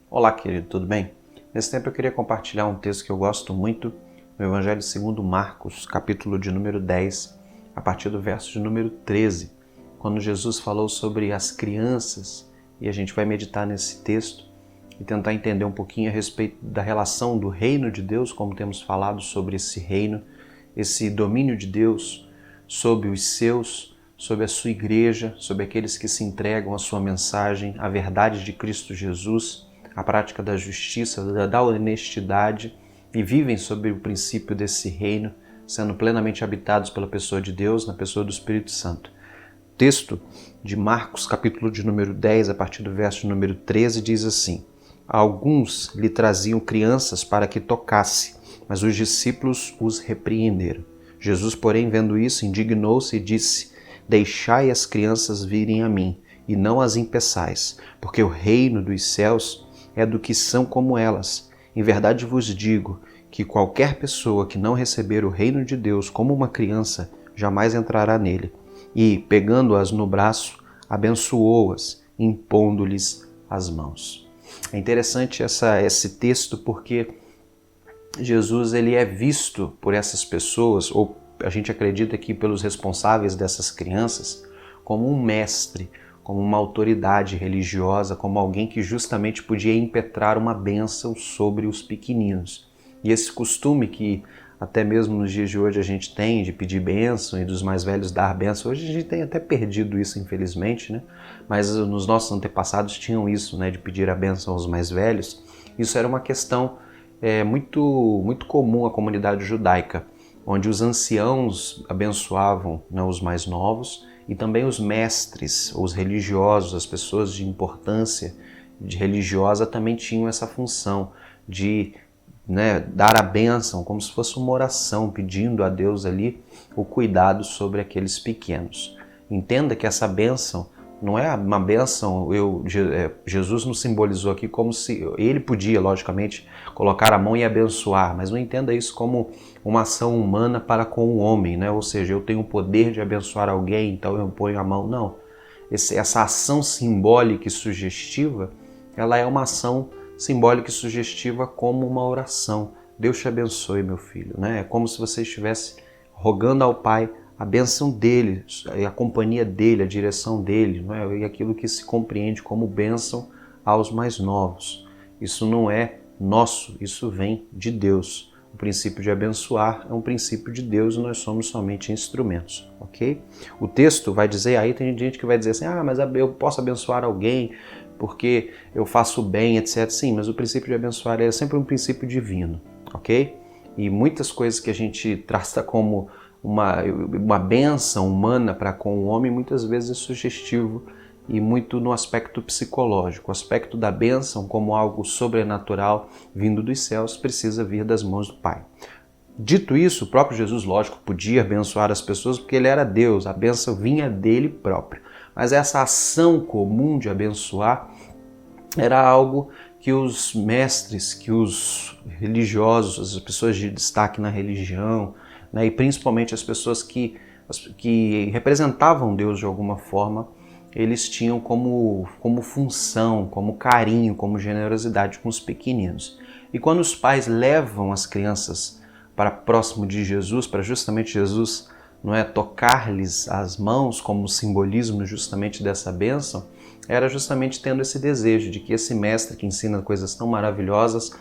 Olá, querido, tudo bem? Nesse tempo eu queria compartilhar um texto que eu gosto muito, no Evangelho segundo Marcos, capítulo de número 10, a partir do verso de número 13, quando Jesus falou sobre as crianças, e a gente vai meditar nesse texto e tentar entender um pouquinho a respeito da relação do reino de Deus, como temos falado sobre esse reino, esse domínio de Deus sobre os seus, sobre a sua igreja, sobre aqueles que se entregam à sua mensagem, à verdade de Cristo Jesus, a prática da justiça, da honestidade e vivem sob o princípio desse reino, sendo plenamente habitados pela pessoa de Deus, na pessoa do Espírito Santo. O texto de Marcos, capítulo de número 10, a partir do verso de número 13, diz assim: Alguns lhe traziam crianças para que tocasse, mas os discípulos os repreenderam. Jesus, porém, vendo isso, indignou-se e disse: Deixai as crianças virem a mim, e não as impeçais, porque o reino dos céus é do que são como elas. Em verdade vos digo que qualquer pessoa que não receber o reino de Deus como uma criança, jamais entrará nele. E, pegando-as no braço, abençoou-as, impondo-lhes as mãos. É interessante esse texto porque Jesus ele é visto por essas pessoas, ou a gente acredita que pelos responsáveis dessas crianças, como um mestre, como uma autoridade religiosa, como alguém que justamente podia impetrar uma bênção sobre os pequeninos. E esse costume que até mesmo nos dias de hoje a gente tem de pedir bênção e dos mais velhos dar bênção, hoje a gente tem até perdido isso, infelizmente, né? Mas nos nossos antepassados tinham isso, né, de pedir a bênção aos mais velhos. Isso era uma questão muito comum à comunidade judaica, onde os anciãos abençoavam, né, os mais novos, e também os mestres, os religiosos, as pessoas de importância religiosa também tinham essa função de dar a bênção, como se fosse uma oração, pedindo a Deus ali o cuidado sobre aqueles pequenos. Entenda que essa bênção não é uma bênção, Jesus nos simbolizou aqui como se ele podia, logicamente, colocar a mão e abençoar, mas não entenda isso como uma ação humana para com o homem, né? Ou seja, eu tenho o poder de abençoar alguém, então eu ponho a mão. Não. Essa ação simbólica e sugestiva, ela é uma ação simbólica e sugestiva como uma oração. Deus te abençoe, meu filho, né? É como se você estivesse rogando ao Pai a bênção dele, a companhia dele, a direção dele, não é? E aquilo que se compreende como bênção aos mais novos. Isso não é nosso, isso vem de Deus. O princípio de abençoar é um princípio de Deus e nós somos somente instrumentos, ok? O texto vai dizer, aí tem gente que vai dizer assim, mas eu posso abençoar alguém porque eu faço bem, etc. Sim, mas o princípio de abençoar é sempre um princípio divino, ok? E muitas coisas que a gente trata como uma bênção humana para com o homem, muitas vezes é sugestivo e muito no aspecto psicológico. O aspecto da bênção como algo sobrenatural vindo dos céus precisa vir das mãos do Pai. Dito isso, o próprio Jesus, lógico, podia abençoar as pessoas porque ele era Deus, a bênção vinha dele próprio. Mas essa ação comum de abençoar era algo que os mestres, que os religiosos, as pessoas de destaque na religião, né, e principalmente as pessoas que representavam Deus de alguma forma, eles tinham como função, como carinho, como generosidade com os pequeninos. E quando os pais levam as crianças para próximo de Jesus, para justamente Jesus tocar-lhes as mãos como simbolismo justamente dessa bênção, era justamente tendo esse desejo de que esse mestre que ensina coisas tão maravilhosas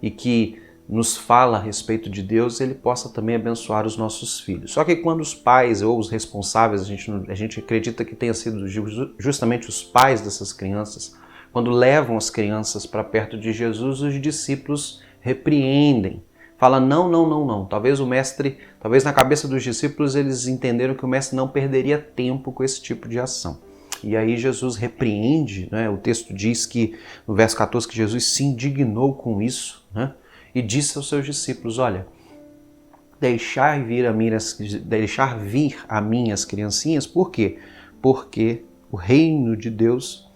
e que nos fala a respeito de Deus, ele possa também abençoar os nossos filhos. Só que quando os pais ou os responsáveis, a gente acredita que tenha sido justamente os pais dessas crianças, quando levam as crianças para perto de Jesus, os discípulos repreendem. Fala, não. Talvez na cabeça dos discípulos eles entenderam que o mestre não perderia tempo com esse tipo de ação. E aí Jesus repreende, né? O texto diz que, no verso 14, que Jesus se indignou com isso, né? E disse aos seus discípulos, olha, deixar vir a mim as criancinhas, por quê? Porque o reino de Deus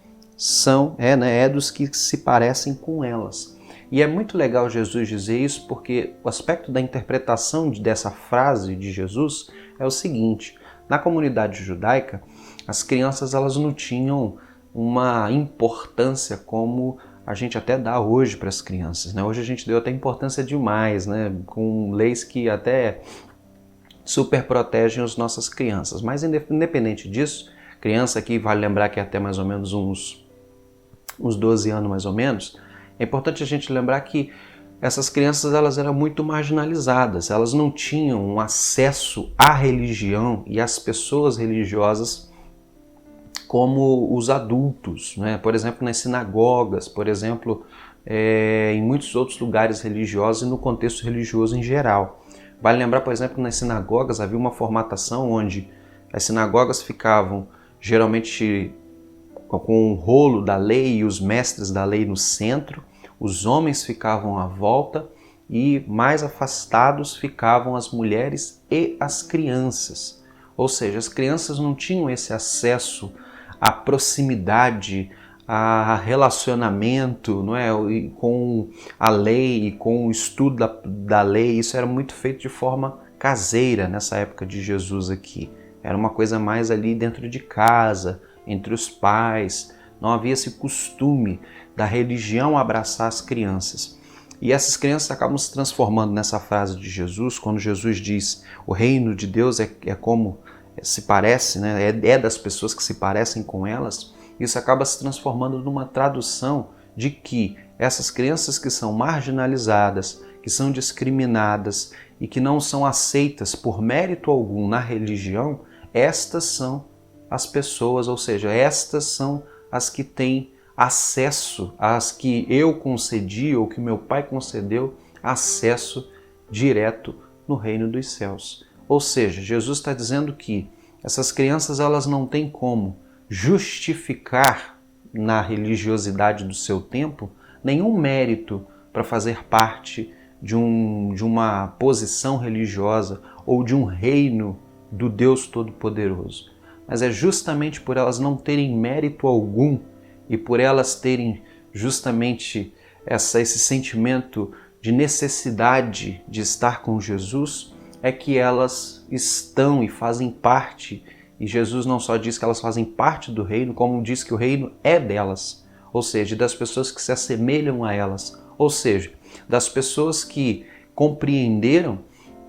é dos que se parecem com elas. E é muito legal Jesus dizer isso porque o aspecto da interpretação dessa frase de Jesus é o seguinte: na comunidade judaica, as crianças elas não tinham uma importância como a gente até dá hoje para as crianças, né? Hoje a gente deu até importância demais, né? Com leis que até super protegem as nossas crianças. Mas independente disso, criança aqui vale lembrar que é até mais ou menos uns 12 anos mais ou menos, é importante a gente lembrar que essas crianças elas eram muito marginalizadas, elas não tinham um acesso à religião e às pessoas religiosas como os adultos, né? Por exemplo, nas sinagogas, por exemplo, em muitos outros lugares religiosos e no contexto religioso em geral. Vale lembrar, por exemplo, que nas sinagogas havia uma formatação onde as sinagogas ficavam geralmente com o rolo da lei e os mestres da lei no centro, os homens ficavam à volta e mais afastados ficavam as mulheres e as crianças. Ou seja, as crianças não tinham esse acesso à proximidade, a relacionamento, não é? Com a lei, com o estudo da lei. Isso era muito feito de forma caseira nessa época de Jesus aqui. Era uma coisa mais ali dentro de casa, entre os pais. Não havia esse costume da religião abraçar as crianças. E essas crianças acabam se transformando nessa frase de Jesus, quando Jesus diz o reino de Deus é como se parece, né? É das pessoas que se parecem com elas. Isso acaba se transformando numa tradução de que essas crianças que são marginalizadas, que são discriminadas e que não são aceitas por mérito algum na religião, estas são as pessoas, ou seja, estas são as que têm acesso, as que eu concedi ou que meu pai concedeu acesso direto no reino dos céus. Ou seja, Jesus está dizendo que essas crianças elas não têm como justificar na religiosidade do seu tempo nenhum mérito para fazer parte de uma posição religiosa ou de um reino do Deus Todo-Poderoso. Mas é justamente por elas não terem mérito algum e por elas terem justamente esse sentimento de necessidade de estar com Jesus, é que elas estão e fazem parte. E Jesus não só diz que elas fazem parte do reino, como diz que o reino é delas, ou seja, das pessoas que se assemelham a elas, ou seja, das pessoas que compreenderam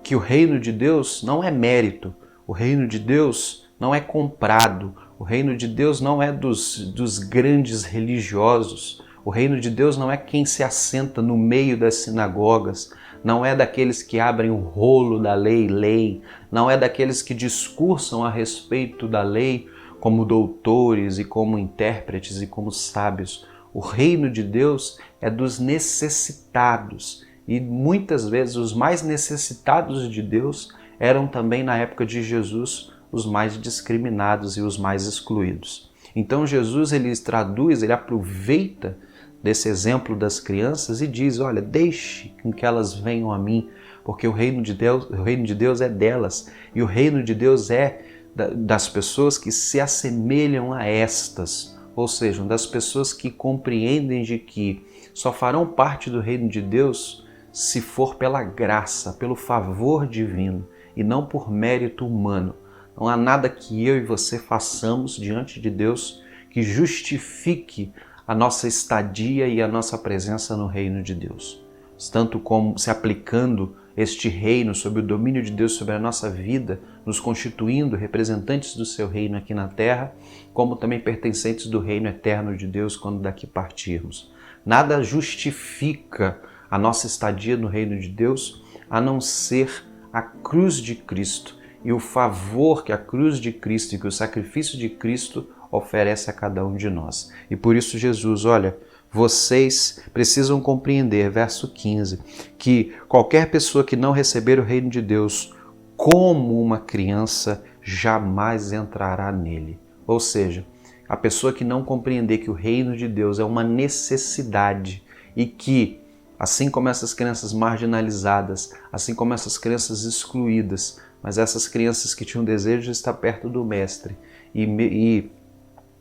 que o reino de Deus não é mérito, o reino de Deus não é comprado, o reino de Deus não é dos grandes religiosos, o reino de Deus não é quem se assenta no meio das sinagogas, não é daqueles que abrem o rolo da lei, não é daqueles que discursam a respeito da lei como doutores e como intérpretes e como sábios. O reino de Deus é dos necessitados e muitas vezes os mais necessitados de Deus eram também na época de Jesus os mais discriminados e os mais excluídos. Então Jesus ele traduz, ele aproveita desse exemplo das crianças e diz, olha, deixe com que elas venham a mim, porque o reino de Deus é delas e o reino de Deus é das pessoas que se assemelham a estas, ou seja, das pessoas que compreendem de que só farão parte do reino de Deus se for pela graça, pelo favor divino e não por mérito humano. Não há nada que eu e você façamos diante de Deus que justifique a nossa estadia e a nossa presença no reino de Deus. Tanto como se aplicando este reino sob o domínio de Deus sobre a nossa vida, nos constituindo representantes do seu reino aqui na terra, como também pertencentes do reino eterno de Deus quando daqui partirmos. Nada justifica a nossa estadia no reino de Deus a não ser a cruz de Cristo e o favor que a cruz de Cristo e que o sacrifício de Cristo oferece a cada um de nós. E por isso Jesus, olha, vocês precisam compreender, verso 15, que qualquer pessoa que não receber o reino de Deus como uma criança jamais entrará nele. Ou seja, a pessoa que não compreender que o reino de Deus é uma necessidade e que, assim como essas crianças marginalizadas, assim como essas crianças excluídas, mas essas crianças que tinham desejo de estar perto do Mestre e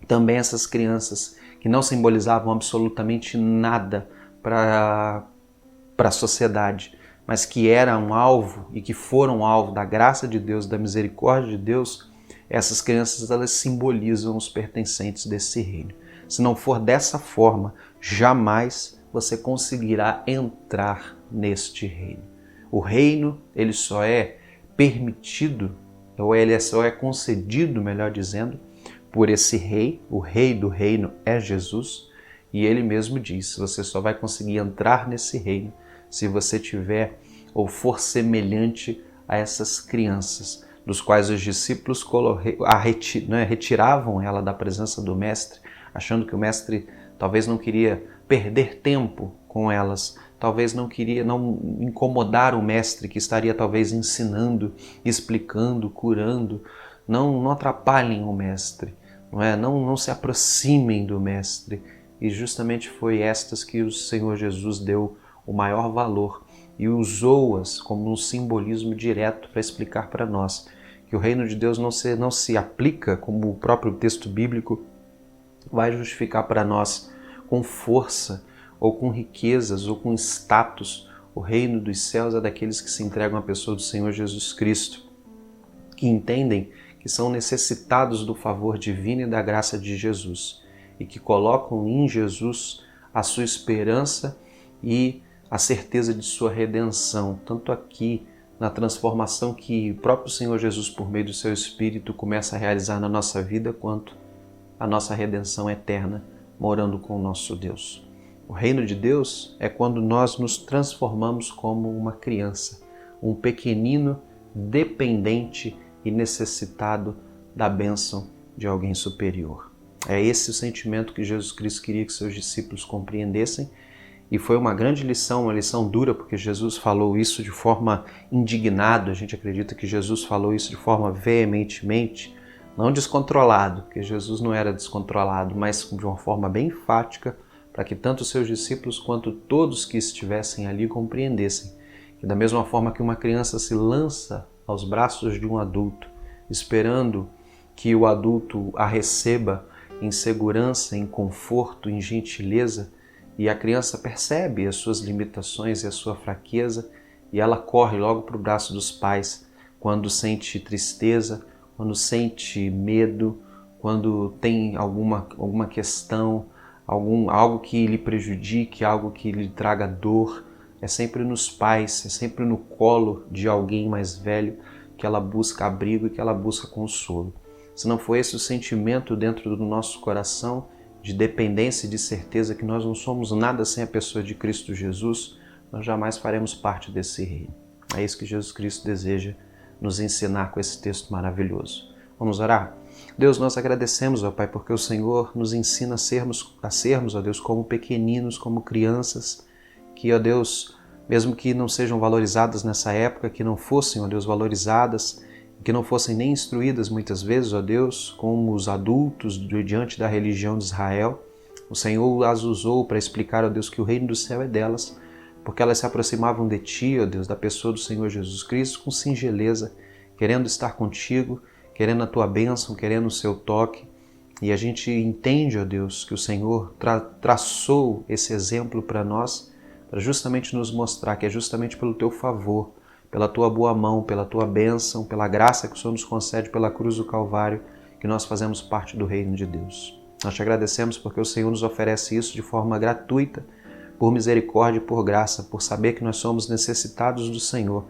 também essas crianças que não simbolizavam absolutamente nada para a sociedade, mas que eram alvo e que foram alvo da graça de Deus, da misericórdia de Deus, essas crianças elas simbolizam os pertencentes desse reino. Se não for dessa forma, jamais você conseguirá entrar neste reino. O reino, ele só é permitido, ou ele só é concedido, melhor dizendo, por esse rei. O rei do reino é Jesus, e ele mesmo diz, você só vai conseguir entrar nesse reino se você tiver ou for semelhante a essas crianças, dos quais os discípulos retiravam ela da presença do mestre, achando que o mestre talvez não queria perder tempo com elas, talvez não queria incomodar o mestre que estaria talvez ensinando, explicando, curando. Não atrapalhem o mestre, não se aproximem do mestre. E justamente foi estas que o Senhor Jesus deu o maior valor e usou-as como um simbolismo direto para explicar para nós que o reino de Deus não se aplica, como o próprio texto bíblico vai justificar para nós, com força ou com riquezas ou com status. O reino dos céus é daqueles que se entregam à pessoa do Senhor Jesus Cristo, que entendem que são necessitados do favor divino e da graça de Jesus e que colocam em Jesus a sua esperança e a certeza de sua redenção, tanto aqui na transformação que o próprio Senhor Jesus, por meio do seu Espírito, começa a realizar na nossa vida, quanto a nossa redenção eterna, morando com o nosso Deus. O reino de Deus é quando nós nos transformamos como uma criança, um pequenino dependente e necessitado da bênção de alguém superior. É esse o sentimento que Jesus Cristo queria que seus discípulos compreendessem. E foi uma grande lição, uma lição dura, porque Jesus falou isso de forma indignada. A gente acredita que Jesus falou isso de forma veementemente, não descontrolado, porque Jesus não era descontrolado, mas de uma forma bem enfática, para que tanto os seus discípulos quanto todos que estivessem ali compreendessem que da mesma forma que uma criança se lança aos braços de um adulto, esperando que o adulto a receba em segurança, em conforto, em gentileza, e a criança percebe as suas limitações e a sua fraqueza e ela corre logo para o braço dos pais quando sente tristeza, quando sente medo, quando tem alguma questão, algo que lhe prejudique, algo que lhe traga dor. É sempre nos pais, é sempre no colo de alguém mais velho que ela busca abrigo e que ela busca consolo. Se não for esse o sentimento dentro do nosso coração, de dependência e de certeza que nós não somos nada sem a pessoa de Cristo Jesus, nós jamais faremos parte desse reino. É isso que Jesus Cristo deseja nos ensinar com esse texto maravilhoso. Vamos orar? Deus, nós agradecemos, ó Pai, porque o Senhor nos ensina a sermos, ó Deus, como pequeninos, como crianças, que, ó Deus, mesmo que não sejam valorizadas nessa época, que não fossem, ó Deus, valorizadas, que não fossem nem instruídas muitas vezes, ó Deus, como os adultos diante da religião de Israel. O Senhor as usou para explicar, ó Deus, que o reino do céu é delas, porque elas se aproximavam de Ti, ó Deus, da pessoa do Senhor Jesus Cristo, com singeleza, querendo estar contigo, querendo a Tua bênção, querendo o Seu toque. E a gente entende, ó Deus, que o Senhor traçou esse exemplo para nós, para justamente nos mostrar que é justamente pelo Teu favor, pela Tua boa mão, pela Tua bênção, pela graça que o Senhor nos concede pela cruz do Calvário, que nós fazemos parte do reino de Deus. Nós Te agradecemos porque o Senhor nos oferece isso de forma gratuita, por misericórdia e por graça, por saber que nós somos necessitados do Senhor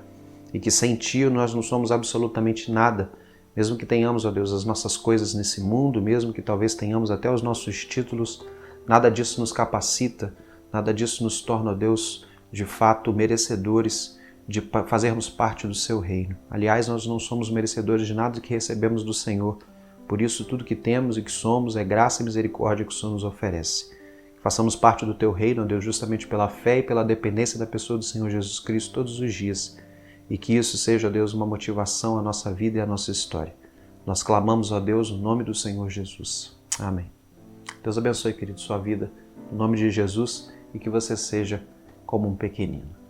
e que sem Ti nós não somos absolutamente nada, mesmo que tenhamos, ó Deus, as nossas coisas nesse mundo, mesmo que talvez tenhamos até os nossos títulos, nada disso nos capacita, nada disso nos torna, ó Deus, de fato merecedores de fazermos parte do Seu reino. Aliás, nós não somos merecedores de nada que recebemos do Senhor. Por isso, tudo que temos e que somos é graça e misericórdia que o Senhor nos oferece. Que façamos parte do Teu reino, ó Deus, justamente pela fé e pela dependência da pessoa do Senhor Jesus Cristo todos os dias. E que isso seja, ó Deus, uma motivação à nossa vida e à nossa história. Nós clamamos, ó Deus, no nome do Senhor Jesus. Amém. Deus abençoe, querido, sua vida, no nome de Jesus, e que você seja como um pequenino.